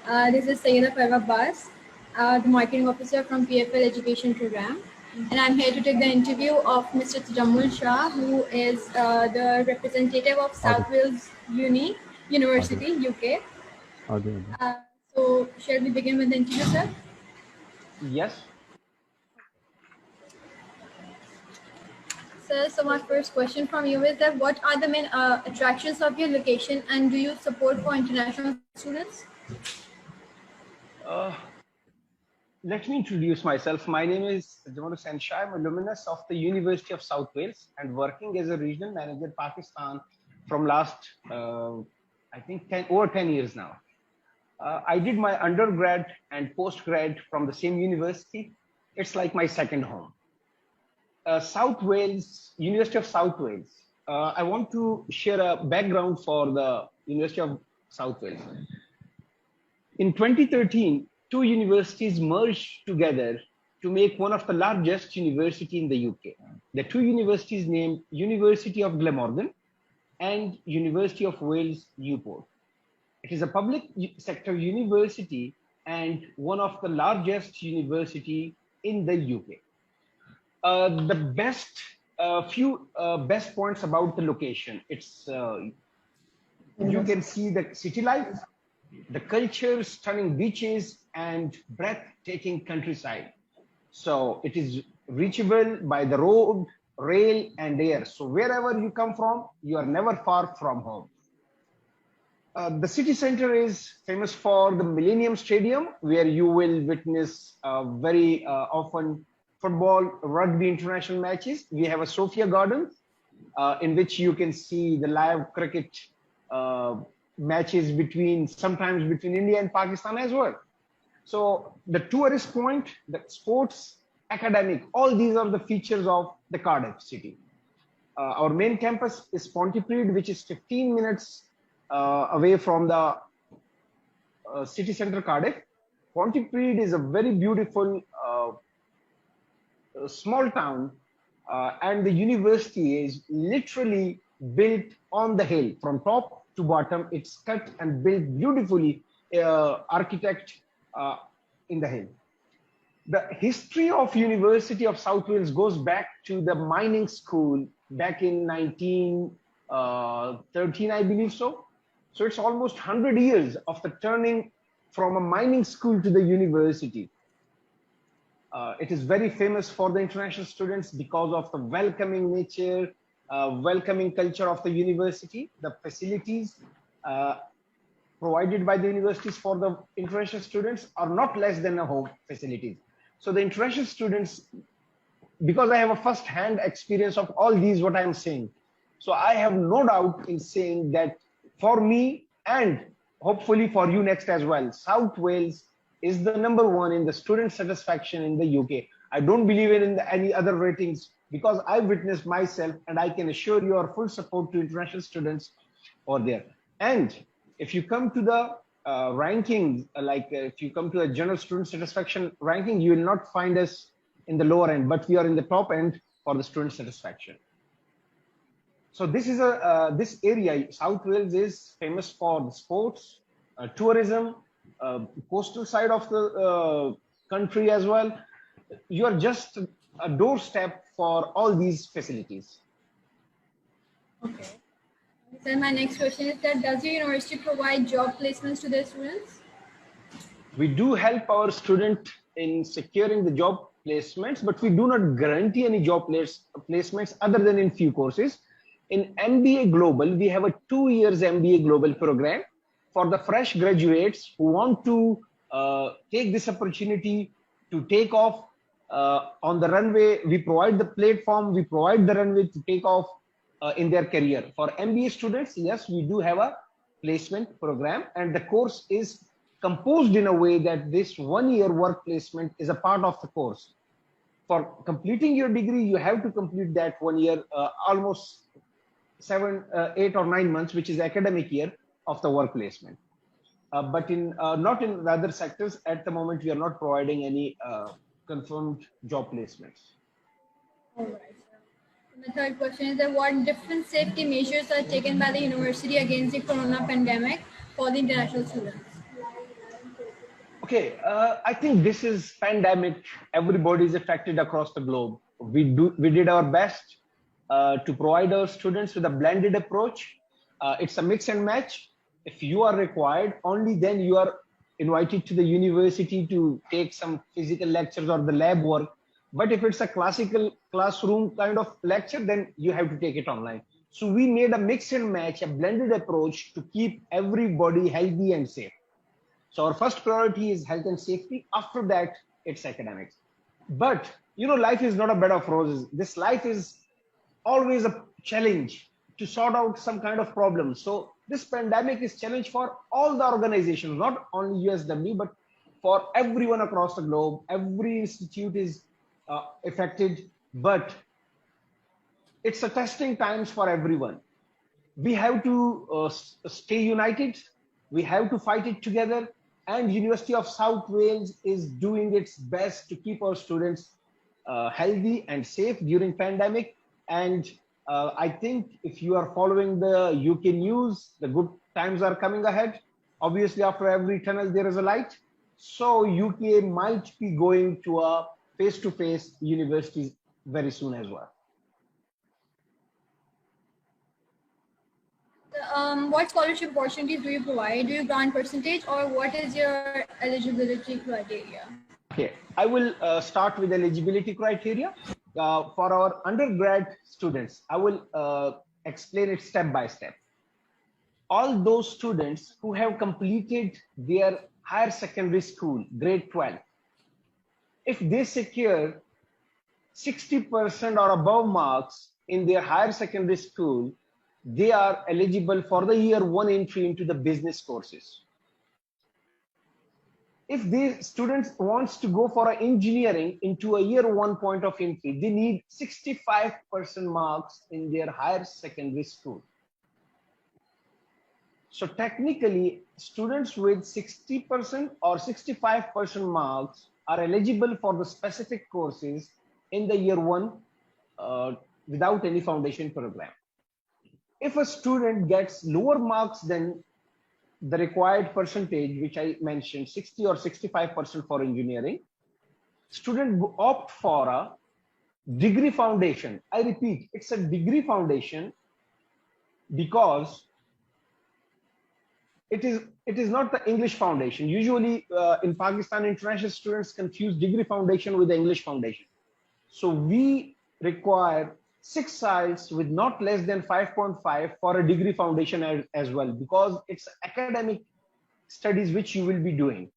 This is Sayyida Parva Bas, the marketing officer from PFL Education Program. And I'm here to take the interview of Mr. Tajamul Shah, who is the representative of Okay. South Wales Okay. University, UK. Okay. So, shall we begin with the interview, sir? Yes. Sir, so my first question from you is that what are the main attractions of your location, and do you support for international students? Let me introduce myself. My name is Tajamul Shah. I'm alumnus of the University of South Wales and working as a regional manager Pakistan from last, I think, over 10 years now. I did my undergrad and postgrad from the same university. It's like my second home. South Wales, University of South Wales. I want to share a background for the University of South Wales. In 2013, two universities merged together to make one of the largest university in the UK. The two universities named University of Glamorgan and University of Wales, Newport. It is a public sector university and one of the largest university in the UK. The best best points about the location. It's you can see the city life, the culture, stunning beaches, and breathtaking countryside. So it is reachable by the road, rail, and air. So wherever you come from, you are never far from home. The city center is famous for the Millennium Stadium, where you will witness very often football, rugby international matches. We have a Sophia Gardens, in which you can see the live cricket matches sometimes between India and Pakistan as well. So the tourist point, the sports, academic, all these are the features of the Cardiff city. Our main campus is Pontypridd, which is 15 minutes away from the city center Cardiff. Pontypridd is a very beautiful small town, and the university is literally built on the hill from top to bottom. It's cut and built beautifully, architect in the hill. The history of University of South Wales goes back to the mining school back in 1913, I believe so. So it's almost 100 years of the turning from a mining school to the university. It is very famous for the international students because of the welcoming nature, welcoming culture of the university. The facilities provided by the universities for the international students are not less than a home facilities. So the international students, because I have a first-hand experience of all these, what I'm saying, so I have no doubt in saying that for me and hopefully for you next as well, South Wales is the #1 in the student satisfaction in the UK. I don't believe in any other ratings because I witnessed myself, and I can assure you our full support to international students over there. And if you come to the rankings, if you come to the general student satisfaction ranking, you will not find us in the lower end, but we are in the top end for the student satisfaction. So this is this area, South Wales, is famous for the sports, tourism, coastal side of the country as well. You are just a doorstep for all these facilities. Okay. So my next question is that does your university provide job placements to their students? We do help our student in securing the job placements, but we do not guarantee any job placements other than in few courses. In MBA Global, we have a 2 years MBA Global program for the fresh graduates who want to take this opportunity to take off on the runway. We provide the platform, we provide the runway to take off in their career. For MBA students, yes, we do have a placement program, and the course is composed in a way that this 1 year work placement is a part of the course. For completing your degree, you have to complete that 1 year, almost 7, 8 or 9 months, which is academic year of the work placement. But in not in the other sectors at the moment, we are not providing any confirmed job placements. All right. My third question is that what different safety measures are taken by the university against the corona pandemic for the international students? Okay, I think this is pandemic. Everybody is affected across the globe. We did our best to provide our students with a blended approach. It's a mix and match. If you are required, only then you are invited to the university to take some physical lectures or the lab work. But if it's a classical classroom kind of lecture, then you have to take it online. So we made a mix and match, a blended approach to keep everybody healthy and safe. So our first priority is health and safety. After that, it's academics. But life is not a bed of roses. This life is always a challenge to sort out some kind of problem. So this pandemic is challenge for all the organizations, not only USW, but for everyone across the globe. Every institute is affected, but it's a testing times for everyone. We have to stay united. We have to fight it together. And University of South Wales is doing its best to keep our students healthy and safe during pandemic. And I think if you are following the UK news, the good times are coming ahead. Obviously, after every tunnel, there is a light. So UK might be going to a face-to-face universities very soon as well. What scholarship opportunities do you provide? Do you grant percentage, or what is your eligibility criteria? Okay, I will start with eligibility criteria. For our undergrad students, I will explain it step by step. All those students who have completed their higher secondary school, grade 12, if they secure 60% or above marks in their higher secondary school, they are eligible for the year one entry into the business courses. If the students wants to go for engineering into a year one point of entry, they need 65% marks in their higher secondary school. So technically, students with 60% or 65% marks are eligible for the specific courses in the year one without any foundation program. If a student gets lower marks than the required percentage, which I mentioned, 60 or 65% for engineering, student opt for a degree foundation. I repeat, it's a degree foundation because it is not the English foundation. Usually in Pakistan, international students confuse degree foundation with the English foundation. So we require 6 IELTS with not less than 5.5 for a degree foundation as well, because it's academic studies which you will be doing.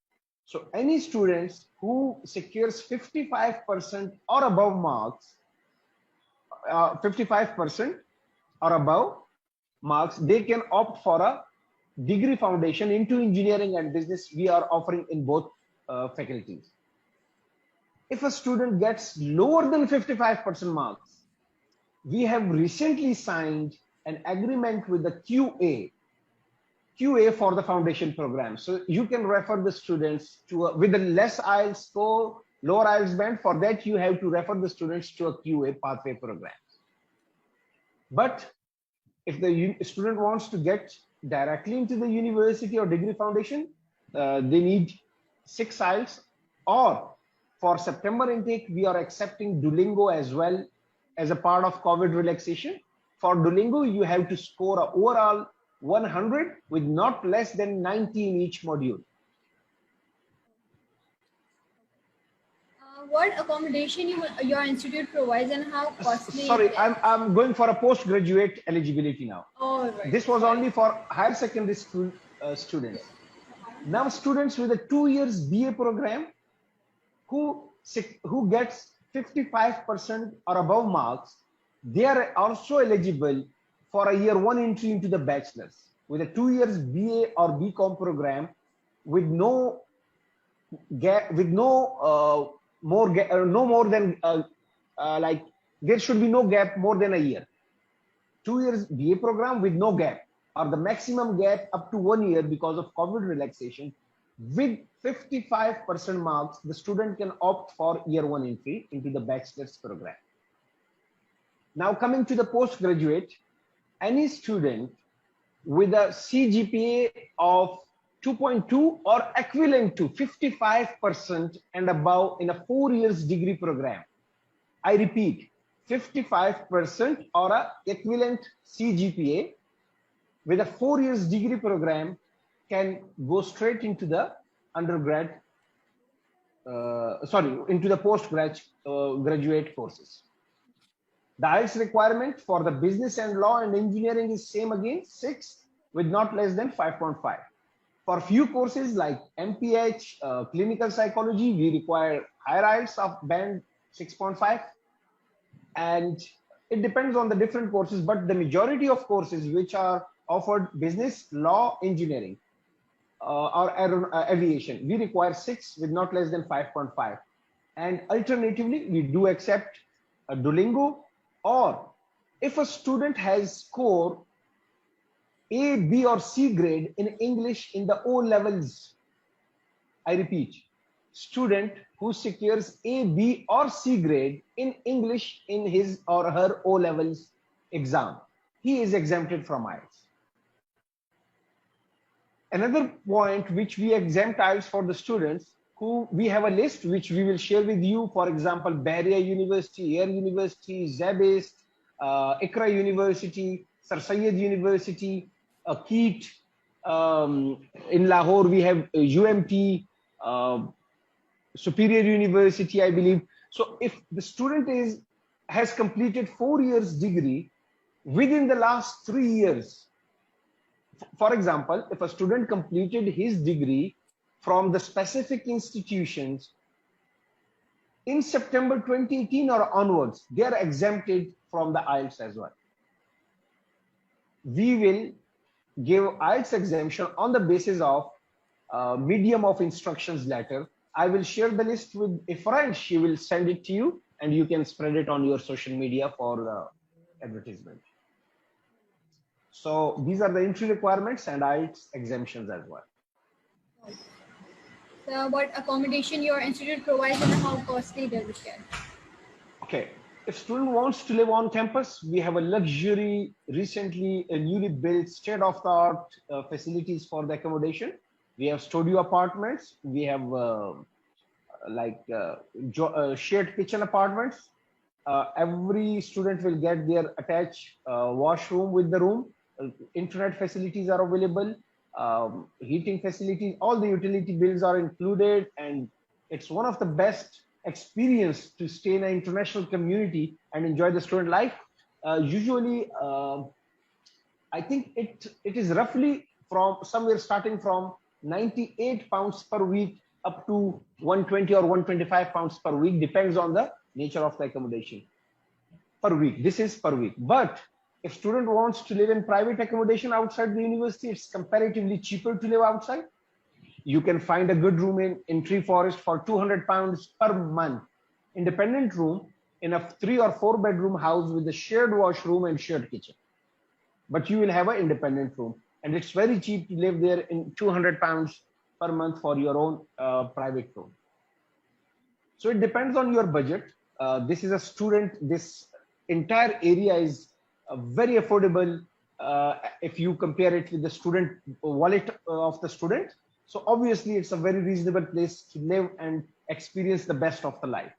So any students who secures 55% or above marks, 55% or above marks, they can opt for a degree foundation into engineering and business. We are offering in both faculties. If a student gets lower than 55% marks, we have recently signed an agreement with the QA for the foundation program. So you can refer the students to with a less IELTS score, lower IELTS band. For that, you have to refer the students to a QA pathway program. But if the student wants to get directly into the university or degree foundation, they need 6 IELTS. Or for September intake, we are accepting Duolingo as well as a part of COVID relaxation. For Duolingo, you have to score an overall 100 with not less than 90 in each module. What accommodation your institute provides and how costly? Sorry, I'm going for a postgraduate eligibility now. Oh, right. This was only for higher secondary school students. Now students with a 2 years BA program who gets 55% or above marks, they are also eligible for a year one entry into the bachelor's with a 2 years BA or BCom program with no gap, with no more than like there should be no gap more than a year. 2 years BA program with no gap, or the maximum gap up to 1 year because of COVID relaxation. With 55% marks, the student can opt for year one entry into the bachelor's program. Now coming to the postgraduate, any student with a CGPA of 2.2 or equivalent to 55% and above in a 4 years degree program. I repeat, 55% or a equivalent CGPA with a 4 years degree program can go straight into the undergrad, into the graduate courses. The IELTS requirement for the business and law and engineering is same again, 6 with not less than 5.5. For few courses like MPH, clinical psychology, we require higher IELTS of band 6.5. And it depends on the different courses, but the majority of courses which are offered business, law, engineering, or aviation, we require 6 with not less than 5.5. And alternatively, we do accept a Duolingo, or if a student has score A, B, or C grade in English in the O levels, I repeat, student who secures A, B, or C grade in English in his or her O levels exam, he is exempted from IELTS. Another point which we exempt IELTS for the students who we have a list which we will share with you. For example, Bahria University, Air University, Zabist, Ikra University, Sir Syed University, Keet, in Lahore we have UMT, Superior University, I believe. So if the student has completed 4 years degree within the last 3 years, for example, if a student completed his degree from the specific institutions in September 2018 or onwards, they are exempted from the IELTS as well. We will give IELTS exemption on the basis of medium of instructions letter. I will share the list with a friend. She will send it to you and you can spread it on your social media for the advertisement. So these are the entry requirements and IELTS exemptions as well. So what accommodation your institute provides and how costly does it get? Okay, if student wants to live on campus, we have a luxury, recently a newly built state-of-the-art facilities for the accommodation. We have studio apartments. We have shared kitchen apartments. Every student will get their attached washroom with the room. Internet facilities are available. Heating facilities, all the utility bills are included, and it's one of the best experience to stay in an international community and enjoy the student life. Usually, I think it is roughly from somewhere starting from 98 pounds per week up to 120 or 125 pounds per week, depends on the nature of the accommodation per week. This is per week. But if student wants to live in private accommodation outside the university, it's comparatively cheaper to live outside. You can find a good room in Tree Forest for 200 pounds per month. Independent room in a 3 or 4 bedroom house with a shared washroom and shared kitchen. But you will have an independent room. And it's very cheap to live there in 200 pounds per month for your own private room. So it depends on your budget. This is a student, this entire area is very affordable if you compare it with the student wallet of the student. So obviously it's a very reasonable place to live and experience the best of the life.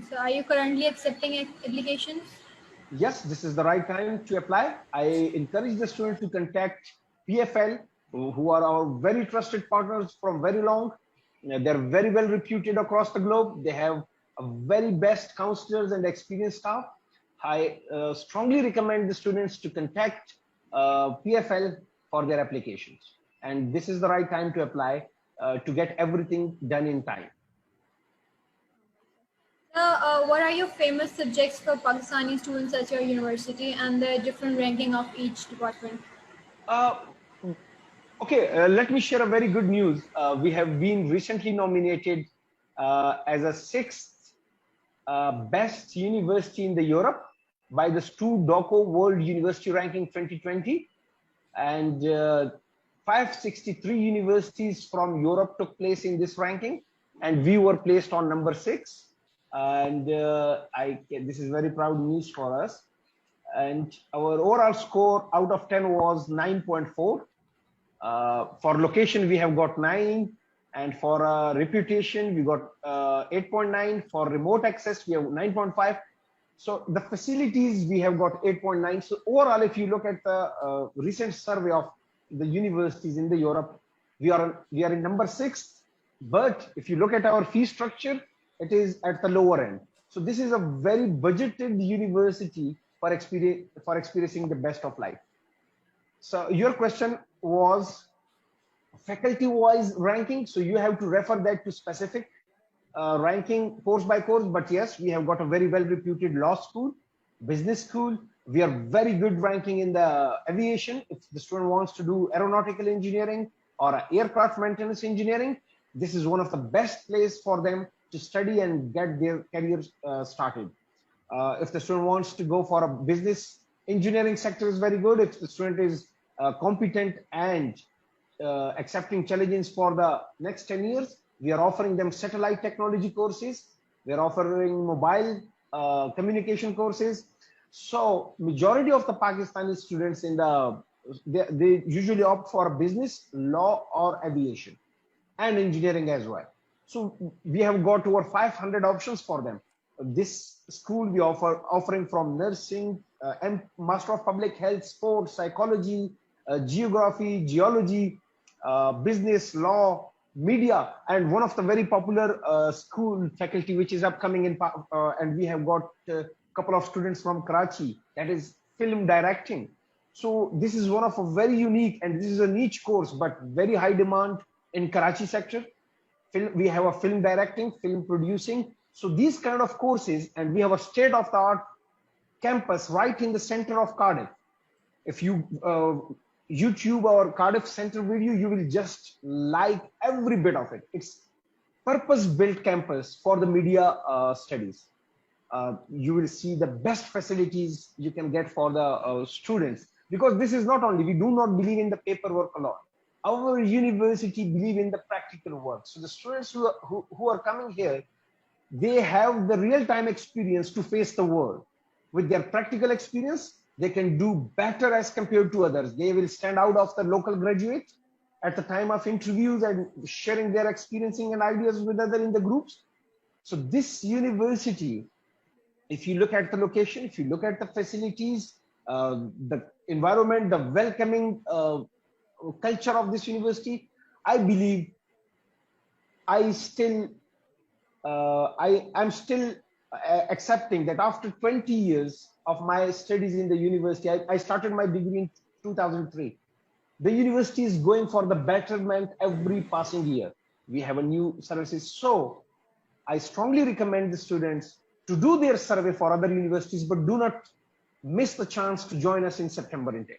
So are you currently accepting applications? Yes, this is the right time to apply. I encourage the student to contact PFL, who are our very trusted partners from very long. They're very well reputed across the globe. They have a very best counselors and experienced staff. I strongly recommend the students to contact PFL for their applications. And this is the right time to apply to get everything done in time. What are your famous subjects for Pakistani students at your university and the different ranking of each department? Okay, let me share a very good news. We have been recently nominated as a 6th best university in the Europe by the Stu Doco World University Ranking 2020. And 563 universities from Europe took place in this ranking. And we were placed on number 6. And this is very proud news for us. and our overall score out of 10 was 9.4. For location, we have got 9, and for reputation, we got 8.9. For remote access, we have 9.5. So the facilities, we have got 8.9. So overall, if you look at the recent survey of the universities in the Europe, we are in number 6. But if you look at our fee structure, it is at the lower end. So this is a very budgeted university for experiencing the best of life. So your question was faculty-wise ranking. So you have to refer that to specific ranking course by course. But yes, we have got a very well-reputed law school, business school. We are very good ranking in the aviation. If the student wants to do aeronautical engineering or aircraft maintenance engineering, this is one of the best place for them to study and get their careers started. If the student wants to go for a business engineering sector, is very good. If the student is competent and accepting challenges for the next 10 years, we are offering them satellite technology courses. We are offering mobile communication courses. So majority of the Pakistani students they usually opt for business, law, or aviation, and engineering as well. So we have got over 500 options for them. This school we offering from nursing, and Master of Public Health, Sports, Psychology, Geography, Geology, business, law, media, and one of the very popular school faculty which is upcoming and we have got a couple of students from Karachi, that is film directing. So this is one of a very unique, and this is a niche course but very high demand in Karachi sector. We have a film directing, film producing. So these kind of courses, and we have a state-of-the-art campus right in the center of Cardiff. If you YouTube our Cardiff Center video, you will just like every bit of it. It's purpose-built campus for the media studies. You will see the best facilities you can get for the students, because this is not only, we do not believe in the paperwork alone. Our university believe in the practical work. So the students who are coming here, they have the real-time experience to face the world. With their practical experience, they can do better as compared to others. They will stand out of the local graduate at the time of interviews and sharing their experiencing and ideas with others in the groups. So this university, if you look at the location, if you look at the facilities, the environment, the welcoming culture of this university, I believe I'm still accepting that after 20 years of my studies in the university, I started my degree in 2003. The university is going for the betterment every passing year. We have a new services. So I strongly recommend the students to do their survey for other universities, but do not miss the chance to join us in September intake.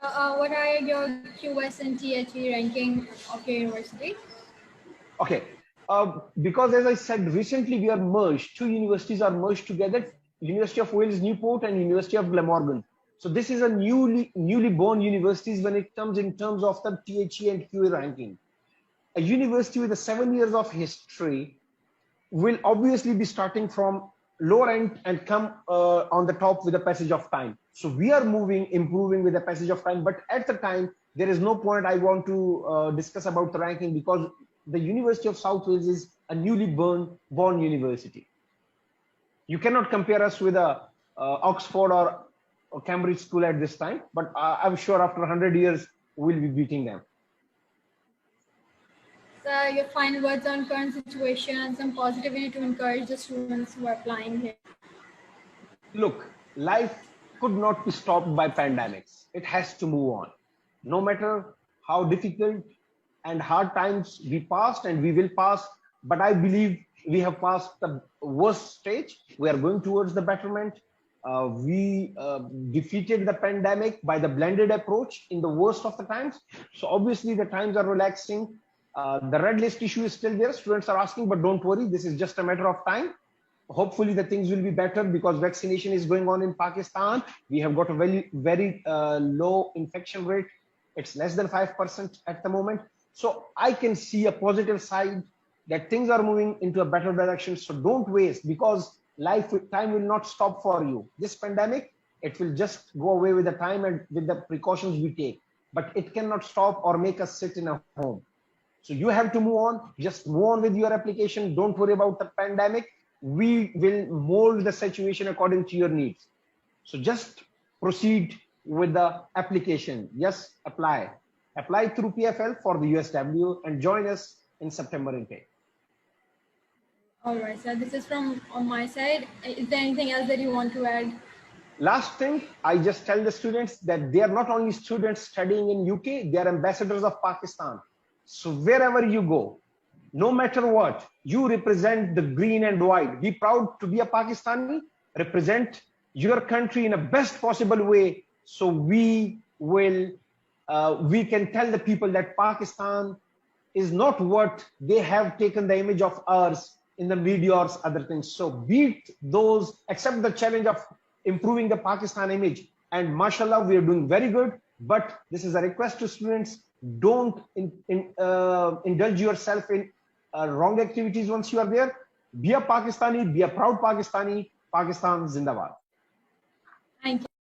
What are your QS and THE ranking of your university? Okay, because as I said, recently we are merged. 2 universities are merged together: University of Wales Newport and University of Glamorgan. So this is a newly born universities when it comes in terms of the THE and QA ranking. A university with 7 years of history will obviously be starting from lower end and come on the top with the passage of time. So we are improving with the passage of time. But at the time, there is no point I want to discuss about the ranking, because the University of South Wales is a newly born university. You cannot compare us with a Oxford or Cambridge school at this time, but I'm sure after 100 years, we'll be beating them. So your final words on current situation and some positivity to encourage the students who are applying here. Look, life could not be stopped by pandemics. It has to move on. No matter how difficult and hard times we passed and we will pass, but I believe we have passed the worst stage. We are going towards the betterment. We defeated the pandemic by the blended approach in the worst of the times. So obviously the times are relaxing. The red list issue is still there. Students are asking, but don't worry, this is just a matter of time. Hopefully the things will be better, because vaccination is going on in Pakistan. We have got a very low infection rate. It's less than 5% at the moment. So I can see a positive side that things are moving into a better direction. So don't waste, because time will not stop for you. This pandemic, it will just go away with the time and with the precautions we take, but it cannot stop or make us sit in a home. So you have to move on. Just move on with your application. Don't worry about the pandemic. We will mold the situation according to your needs. So just proceed with the application. Yes, apply. Apply through PFL for the USW and join us in September intake. All right, sir. This is from on my side. Is there anything else that you want to add? Last thing, I just tell the students that they are not only students studying in UK, they are ambassadors of Pakistan. So wherever you go, no matter what, you represent the green and white. Be proud to be a Pakistani, represent your country in the best possible way. So we can tell the people that Pakistan is not what they have taken the image of ours in the media or other things. So beat those, accept the challenge of improving the Pakistan image. And mashallah, we are doing very good. But this is a request to students, don't indulge yourself in wrong activities once you are there. Be a Pakistani, be a proud Pakistani. Pakistan Zindabad. Thank you.